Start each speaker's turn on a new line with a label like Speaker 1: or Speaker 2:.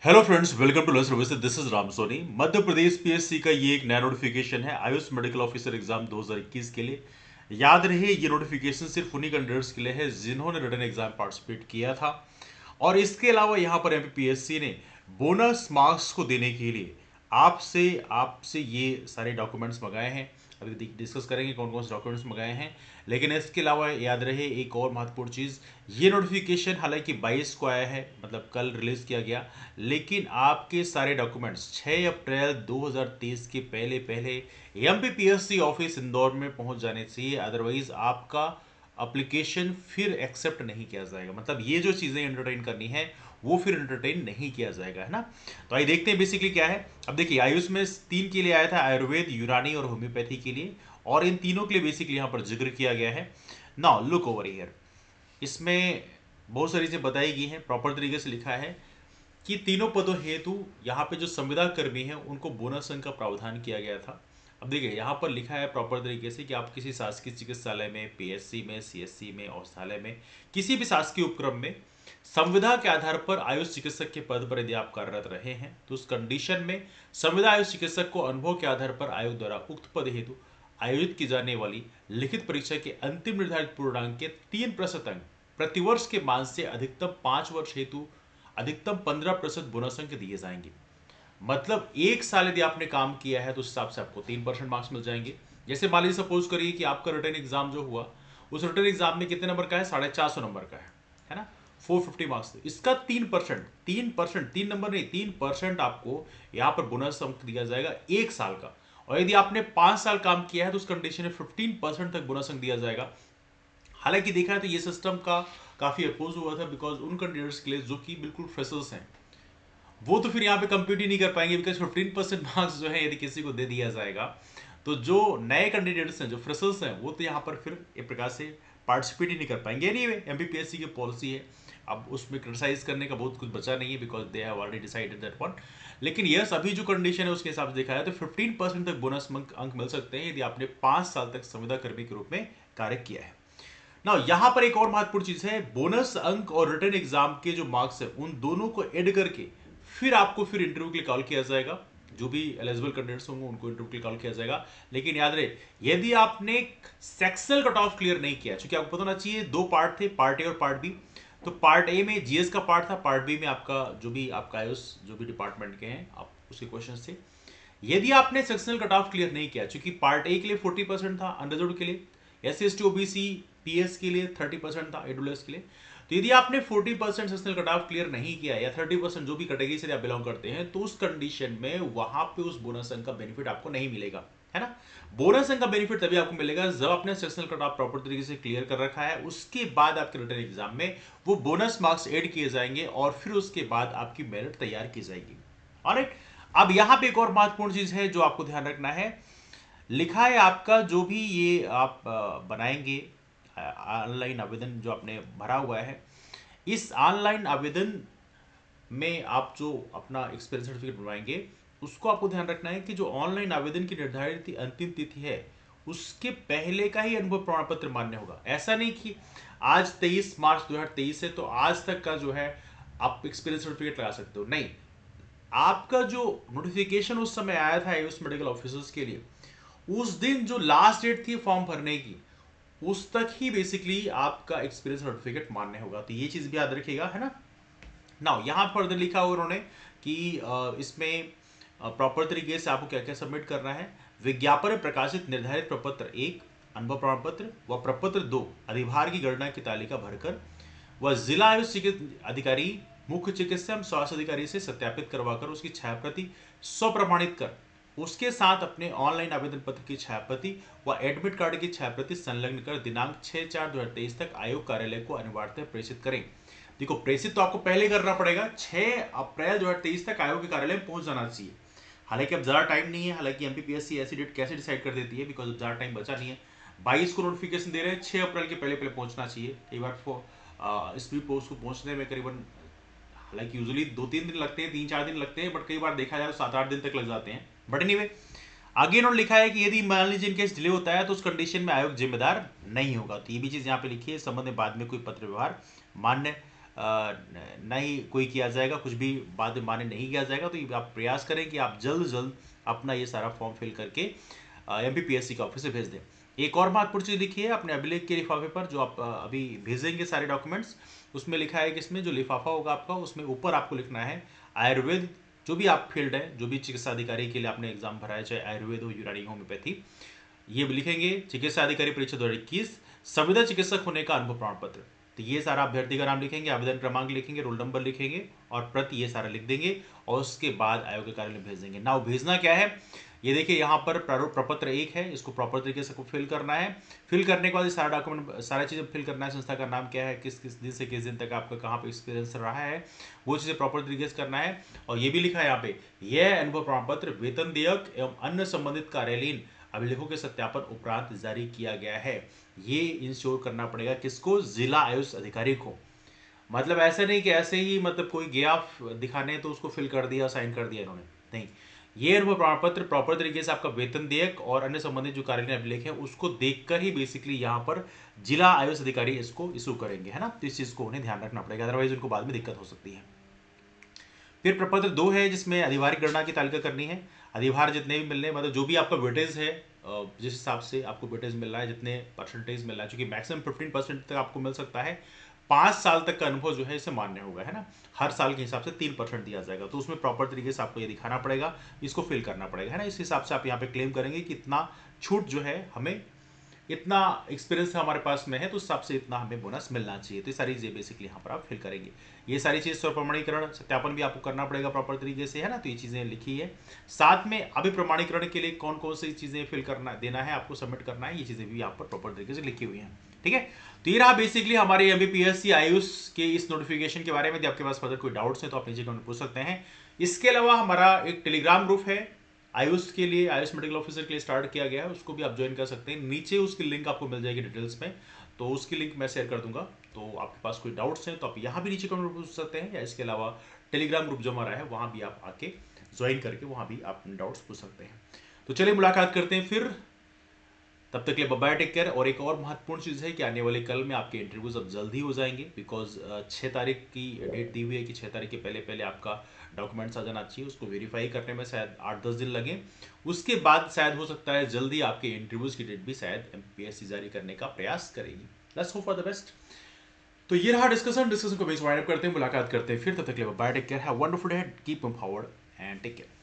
Speaker 1: Hello friends, welcome to learn service. This is Ram Soni. Madhya Pradesh PSC का ये एक नया नोटिफिकेशन है आयुष मेडिकल ऑफिसर एग्जाम 2021 के लिए। याद रहे, ये नोटिफिकेशन सिर्फ उन्हीं कैंडिडेट्स के लिए है जिन्होंने रिटन एग्जाम पार्टिसिपेट किया था। और इसके अलावा यहाँ पर एमपीपीएससी ने बोनस मार्क्स को देने के लिए आपसे आपसे ये सारे डॉक्यूमेंट्स मंगाए हैं। अभी डिस्कस करेंगे कौन कौन से डॉक्यूमेंट्स मंगाए हैं। लेकिन इसके अलावा याद रहे एक और महत्वपूर्ण चीज़, ये नोटिफिकेशन हालांकि 22 को आया है, मतलब कल रिलीज किया गया। लेकिन आपके सारे डॉक्यूमेंट्स 6 अप्रैल 2023 के पहले पहले एमपीपीएससी ऑफिस इंदौर में पहुंच जाने चाहिए। अदरवाइज आपका अप्लीकेशन फिर एक्सेप्ट नहीं किया जाएगा। मतलब ये जो चीज़ें एंटरटेन करनी है वो फिर एंटरटेन नहीं किया जाएगा, है ना। तो आइए देखते हैं बेसिकली क्या है। अब देखिए, आयुष में 3 के लिए आया था, आयुर्वेद, यूनानी और होम्योपैथी के लिए। और इन तीनों के लिए बेसिकली यहाँ पर जिक्र किया गया है। Now look over here. इसमें बहुत सारी चीज़ें बताई गई हैं, प्रॉपर तरीके से लिखा है कि तीनों पदों हेतु यहाँ पे जो संविदा कर्मी हैं उनको बोनस अंक का प्रावधान किया गया था। अब देखिए, यहाँ पर लिखा है प्रॉपर तरीके से कि आप किसी शासकीय चिकित्सालय में, पीएससी में, सीएससी में, औषधालय में, किसी भी शासकीय उपक्रम में संविदा के आधार पर आयुष चिकित्सक के पद पर यदि आप कार्यरत रहे हैं तो उस कंडीशन में संविदा आयुष चिकित्सक को अनुभव के आधार पर आयोग द्वारा उक्त पद हेतु आयोजित की जाने वाली लिखित परीक्षा के अंतिम निर्धारित पूर्णांक के 3% अंक प्रतिवर्ष के मान से अधिकतम 5 वर्ष हेतु अधिकतम 15% बोनस अंक दिए जाएंगे। मतलब एक साल यदि आपने काम किया है तो उस हिसाब से आपको 3% मार्क्स मिल जाएंगे। जैसे मान लीजिए, सपोज करिए कि आपका रिटर्न एग्जाम जो हुआ, उस रिटर्न एग्जाम में कितने नंबर का है? 450 नंबर का है ना। 450 मार्क्स, इसका 3%, 3%, 3 नंबर नहीं, 3% आपको यहाँ पर बोनस अंक दिया जाएगा एक साल का। और यदि आपने 5 साल काम किया है तो उस कंडीशन में 15% तक बोनस अंक दिया जाएगा। हालांकि देखा है तो ये सिस्टम का काफी अपोज हुआ था, बिकॉज उन कैंडिडेट्स के लिए जो कि बिल्कुल फ्रेशर्स हैं, वो तो फिर यहाँ पे कंप्यूट ही नहीं कर पाएंगे। बिकॉज 15% मार्क्स जो है यदि किसी को दे दिया जाएगा तो जो नए कैंडिडेट्स हैं, जो फ्रेशर्स हैं, वो तो यहाँ पर फिर एक प्रकार से पार्टिसिपेट ही नहीं कर पाएंगे। एनीवे, एमपीपीएससी की पॉलिसी है, अब उसमें क्रिटिसाइज करने का बहुत कुछ बचा नहीं है, because they have already decided that one. लेकिन यस, अभी जो कंडीशन है उसके हिसाब से देखा है तो 15% तक बोनस अंक मिल सकते हैं यदि आपने 5 साल तक संविदा कर्मी के रूप में कार्य किया है ना। यहां पर एक और महत्वपूर्ण चीज है, बोनस अंक और रिटर्न एग्जाम के जो मार्क्स है उन दोनों को ऐड करके फिर आपको फिर इंटरव्यू के लिए कॉल किया जाएगा। जो भी एलिजिबल कैंडिडेट्स होंगे उनको इंटरव्यू के लिए कॉल किया जाएगा। लेकिन याद रहे, यदि आपने सेक्शनल कट ऑफ क्लियर नहीं किया, क्योंकि आपको पता होना चाहिए 2 पार्ट थे, पार्ट ए और पार्ट बी। तो पार्ट ए में जीएस का पार्ट था, पार्ट बी में आपका जो भी आपका आयुष जो भी डिपार्टमेंट के हैं आप उसके क्वेश्चन थे। यदि आपने सेक्शनल कट ऑफ क्लियर नहीं किया, क्योंकि पार्ट ए के लिए 40% था अनरिजर्व्ड के लिए, SC ST OBC पीएस के लिए 30% था, AWS के लिए। तो यदि आपने 40% सेक्शनल कट ऑफ क्लियर नहीं किया या 30% जो भी कैटेगरी से आप बिलोंग करते हैं, तो उस कंडीशन में वहां पे उस बोनस अंक का बेनिफिट आपको नहीं मिलेगा, है ना। बोनस अंक का बेनिफिट तभी आपको मिलेगा जब आपने सेक्शनल कट ऑफ प्रॉपर तरीके से क्लियर कर रखा है। उसके बाद आपके रिटर्न एग्जाम में वो बोनस मार्क्स ऐड किए जाएंगे और फिर उसके बाद आपकी मेरिट तैयार की जाएगी। ऑलराइट। अब यहां पे एक और महत्वपूर्ण चीज है जो आपको ध्यान रखना है। लिखा है आपका जो भी ये आप बनाएंगे ऑनलाइन आवेदन जो आपने भरा हुआ है, इस ऑनलाइन आवेदन में आप जो अपना एक्सपीरियंस सर्टिफिकेट बनवाएंगे, उसको आपको ध्यान रखना है कि जो ऑनलाइन आवेदन की निर्धारित अंतिम तिथि है उसके पहले का ही अनुभव प्रमाण पत्र मान्य होगा। ऐसा नहीं कि आज 23 मार्च 2023 है तो आज तक का जो है आप एक्सपीरियंस सर्टिफिकेट लगा सकते हो, नहीं। आपका जो नोटिफिकेशन उस समय आया था आयुष मेडिकल ऑफिसर्स के लिए, उस दिन जो लास्ट डेट थी फॉर्म भरने की, उस तक ही बेसिकली आपका एक्सपीरियंस सर्टिफिकेट मान्य होगा। तो ये चीज भी याद रखिएगा, है ना। नाउ यहां फर्दर लिखा हुआ उन्होंने कि इसमें प्रॉपर तरीके से आपको क्या क्या सबमिट करना है। विज्ञापन में प्रकाशित निर्धारित प्रपत्र 1 अनुभव प्रमाण पत्र व प्रपत्र 2 अधिभार की गणना की तालिका भरकर वह जिला आयुष चिकित्सा अधिकारी, मुख्य चिकित्सा एवं स्वास्थ्य अधिकारी से सत्यापित करवाकर उसकी छायाप्रति स्वप्रमाणित कर उसके साथ अपने ऑनलाइन आवेदन पत्र की छायाप्रति व एडमिट कार्ड की छायाप्रति संलग्न कर दिनांक 6/4/2023 तक आयोग कार्यालय को अनिवार्यतः प्रेषित करें। देखो, प्रेषित तो आपको पहले करना पड़ेगा, 6 अप्रैल 2023 तक आयोग के कार्यालय में पहुंच जाना चाहिए। हालांकि अब ज्यादा टाइम नहीं है, हालांकि एमपीपीएससी ऐसी डेट कैसे डिसाइड कर देती है, बिकॉज अब ज्यादा टाइम बचा नहीं है। 22 को नोटिफिकेशन दे रहे हैं, 6 अप्रैल के पहले पहले पहुंचना चाहिए। कई बार स्पीड पोस्ट को पहुंचने में करीबन, हालांकि यूजुअली 2-3 दिन लगते हैं, 3-4 दिन लगते हैं, बट कई बार देखा जाए तो 7-8 दिन तक लग जाते हैं। बट एनीवे, आगे इन्होंने लिखा है कि यदि मान लीजिए इनकेस डिले होता है तो उस कंडीशन में आयोग जिम्मेदार नहीं होगा। तो ये भी चीज यहाँ पे लिखी है, इस संबंध में बाद में कोई पत्र व्यवहार मान्य नहीं कोई किया जाएगा, कुछ भी बात माने नहीं किया जाएगा। तो आप प्रयास करें कि आप जल्द से जल्द अपना ये सारा फॉर्म फिल करके MPPSC के ऑफिस से भेज दें। एक और महत्वपूर्ण चीज़ लिखी है अपने अभिलेख के लिफाफे पर, जो आप अभी भेजेंगे सारे डॉक्यूमेंट्स, उसमें लिखा है कि इसमें जो लिफाफा होगा आपका, उसमें ऊपर आपको लिखना है आयुर्वेद, जो भी आप फील्ड है, जो भी चिकित्सा अधिकारी के लिए आपने एग्जाम भरा है, चाहे आयुर्वेद हो, यूनानी, होम्योपैथी, ये भी लिखेंगे। चिकित्सा अधिकारी परीक्षा 2021, संविदा चिकित्सक होने का अनुभव प्रमाण पत्र। तो ये सारा अभ्यर्थी का नाम लिखेंगे, आवेदन क्रमांक लिखेंगे, रोल नंबर लिखेंगे और प्रति ये सारा लिख देंगे और उसके बाद आयोग के कार्यालय में भेज देंगे। नाउ भेजना क्या है, ये देखिए यहाँ पर प्रारूप प्रपत्र 1 है, इसको प्रॉपर तरीके से फिल करना है। फिल करने के बाद ये सारा डॉक्यूमेंट, सारा चीज़ फिल करना है। संस्था का नाम क्या है, किस किस दिन से किस दिन तक आपका कहाँ पे एक्सपीरियंस रहा है, वो चीज़ें प्रॉपर तरीके से करना है। और ये भी लिखा है यहाँ पे, यह अनुभव प्रमाण पत्र वेतन देयक एवं अन्य संबंधित कार्यालयीन अभिलेखों के सत्यापन उपरांत जारी किया गया है। ये इंश्योर करना पड़ेगा किसको, जिला आयुष अधिकारी को। मतलब ऐसा नहीं कि ऐसे ही मतलब कोई गया दिखाने तो उसको फिल कर दिया, साइन कर दिया इन्होंने, नहीं। ये अनुभव प्रमाण पत्र प्रॉपर तरीके से आपका वेतन देयक और अन्य संबंधित जो कार्यालय अभिलेख है उसको देखकर ही बेसिकली यहाँ पर जिला आयुष अधिकारी इसको इशू करेंगे, है ना। तो इस चीज को उन्हें ध्यान रखना पड़ेगा, अदरवाइज उनको बाद में दिक्कत हो सकती है। फिर प्रपत्र 2 है, जिसमें अधिभार गणना की तालिका करनी है। अधिभार जितने भी मिलने, मतलब जो भी आपका वेटेज है, जिस हिसाब से आपको वेटेज मिल रहा है, जितने परसेंटेज मिल रहा है, क्योंकि मैक्सिमम 15% तक आपको मिल सकता है। 5 साल तक का अनुभव जो है इसे मान्य होगा, है ना। हर साल के हिसाब से 3% दिया जाएगा, तो उसमें प्रॉपर तरीके से आपको ये दिखाना पड़ेगा, इसको फिल करना पड़ेगा, है ना। इस हिसाब से आप यहाँ पे क्लेम करेंगे कि इतना छूट जो है, हमें इतना एक्सपीरियंस हमारे पास में है, तो उस हिसाब से इतना हमें बोनस मिलना चाहिए। तो ये सारी चीज़ें बेसिकली यहाँ पर आप फिल करेंगे। ये सारी चीज़ स्वप्रमाणीकरण सत्यापन भी आपको करना पड़ेगा प्रॉपर तरीके से, है ना। तो ये चीज़ें लिखी है। साथ में अभिप्रमाणीकरण के लिए कौन कौन सी चीज़ें फिल करना देना है, आपको सबमिट करना है, ये चीज़ें भी यहाँ पर प्रॉपर तरीके से लिखी हुई हैं, ठीक है। तो ये रहा बेसिकली हमारे MPPSC आयुष के इस नोटिफिकेशन के बारे में। यदि आपके पास फर्दर कोई डाउट्स हैं तो आप नीचे कमेंट पूछ सकते हैं। इसके अलावा हमारा एक टेलीग्राम ग्रुप है आयुष के लिए, आयुष मेडिकल ऑफिसर के लिए स्टार्ट किया गया है, उसको भी आप ज्वाइन कर सकते हैं। नीचे उसकी लिंक आपको मिल जाएगी डिटेल्स में, तो उसकी लिंक मैं शेयर कर दूंगा। तो आपके पास कोई डाउट्स हैं तो आप यहाँ भी नीचे कमेंट पूछ सकते हैं, या इसके अलावा टेलीग्राम ग्रुप जो हमारा है वहाँ भी आप आके ज्वाइन करके वहाँ भी आप डाउट्स पूछ सकते हैं। तो चलिए मुलाकात करते हैं फिर, तब तक के लिए बाय, टेक केयर। और एक और महत्वपूर्ण चीज़ है कि आने वाले कल में आपके इंटरव्यूज अब जल्दी हो जाएंगे, बिकॉज 6 तारीख की डेट दी हुई है कि 6 तारीख के पहले पहले आपका डॉक्यूमेंट्स आ जाना चाहिए। उसको वेरीफाई करने में शायद 8-10 दिन लगे, उसके बाद शायद हो सकता है जल्दी आपके इंटरव्यूज की डेट भी शायद MPSC जारी करने का प्रयास करेगी। Let's hope for the best. तो ये रहा डिस्कशन को बेस वाइंड अप करते हैं, मुलाकात करते हैं फिर, तब तक के लिए bye, take care, have wonderful day, keep moving forward and take care.